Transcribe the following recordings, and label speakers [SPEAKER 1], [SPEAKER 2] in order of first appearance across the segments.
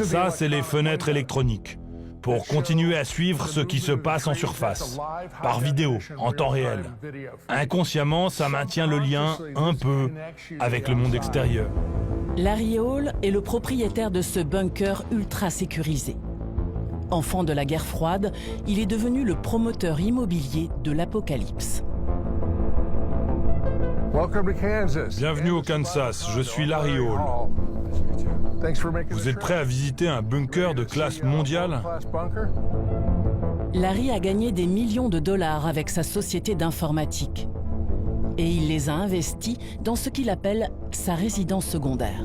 [SPEAKER 1] Ça, c'est les fenêtres électroniques, pour continuer à suivre ce qui se passe en surface, par vidéo, en temps réel. Inconsciemment, ça maintient le lien, un peu, avec le monde extérieur.
[SPEAKER 2] Larry Hall est le propriétaire de ce bunker ultra sécurisé. Enfant de la guerre froide, il est devenu le promoteur immobilier de l'apocalypse.
[SPEAKER 1] Bienvenue au Kansas, je suis Larry Hall. Vous êtes prêt à visiter un bunker de classe mondiale?
[SPEAKER 2] Larry a gagné des millions de dollars avec sa société d'informatique. Et il les a investis dans ce qu'il appelle sa résidence secondaire.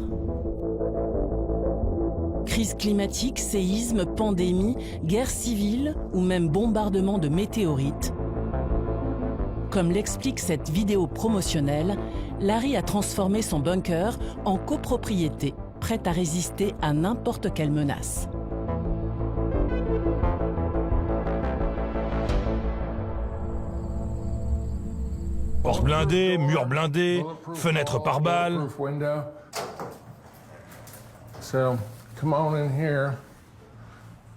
[SPEAKER 2] Crise climatique, séisme, pandémie, guerre civile ou même bombardement de météorites. Comme l'explique cette vidéo promotionnelle, Larry a transformé son bunker en copropriété, prête à résister à n'importe quelle menace.
[SPEAKER 1] Porte blindée, murs blindés, fenêtres par balles.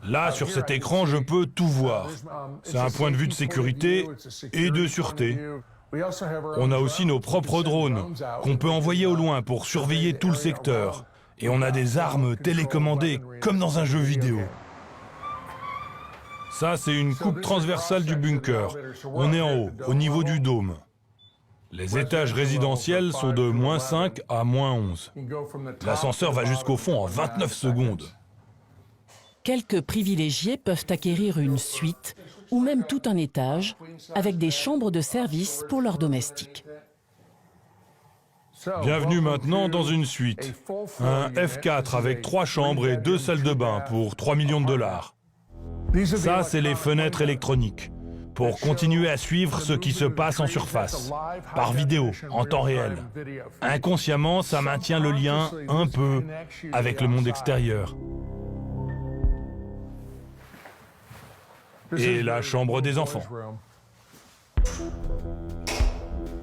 [SPEAKER 1] Là, sur cet écran, je peux tout voir. C'est un point de vue de sécurité et de sûreté. On a aussi nos propres drones, qu'on peut envoyer au loin pour surveiller tout le secteur. Et on a des armes télécommandées, comme dans un jeu vidéo. Ça, c'est une coupe transversale du bunker. On est en haut, au niveau du dôme. Les étages résidentiels sont de -5 à -11. L'ascenseur va jusqu'au fond en 29 secondes.
[SPEAKER 2] Quelques privilégiés peuvent acquérir une suite ou même tout un étage avec des chambres de service pour leurs domestiques.
[SPEAKER 1] Bienvenue maintenant dans une suite. Un F4 avec 3 chambres et 2 salles de bain pour 3 millions de dollars. Ça, c'est les fenêtres électroniques, pour continuer à suivre ce qui se passe en surface, par vidéo, en temps réel. Inconsciemment, ça maintient le lien, un peu, avec le monde extérieur. Et la chambre des enfants.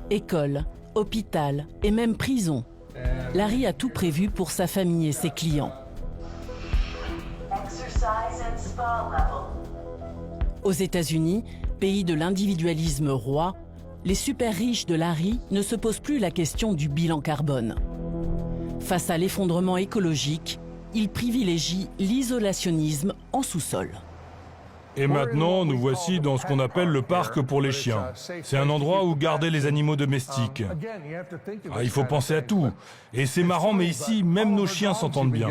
[SPEAKER 2] École, hôpital et même prison. Larry a tout prévu pour sa famille et ses clients. Aux États-Unis, pays de l'individualisme roi, les super riches de Larry ne se posent plus la question du bilan carbone. Face à l'effondrement écologique, ils privilégient l'isolationnisme en sous-sol.
[SPEAKER 1] Et maintenant, nous voici dans ce qu'on appelle le parc pour les chiens. C'est un endroit où garder les animaux domestiques. Il faut penser à tout. Et c'est marrant, mais ici, même nos chiens s'entendent bien.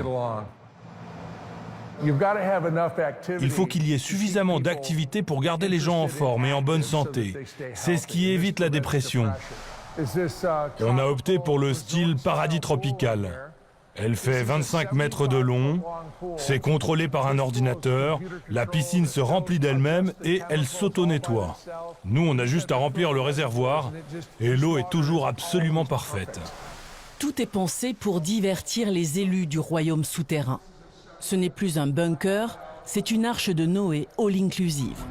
[SPEAKER 1] Il faut qu'il y ait suffisamment d'activités pour garder les gens en forme et en bonne santé. C'est ce qui évite la dépression. On a opté pour le style paradis tropical. Elle fait 25 mètres de long, c'est contrôlé par un ordinateur, la piscine se remplit d'elle-même et elle s'auto-nettoie. Nous, on a juste à remplir le réservoir et l'eau est toujours absolument parfaite.
[SPEAKER 2] Tout est pensé pour divertir les élus du royaume souterrain. Ce n'est plus un bunker, c'est une arche de Noé all-inclusive.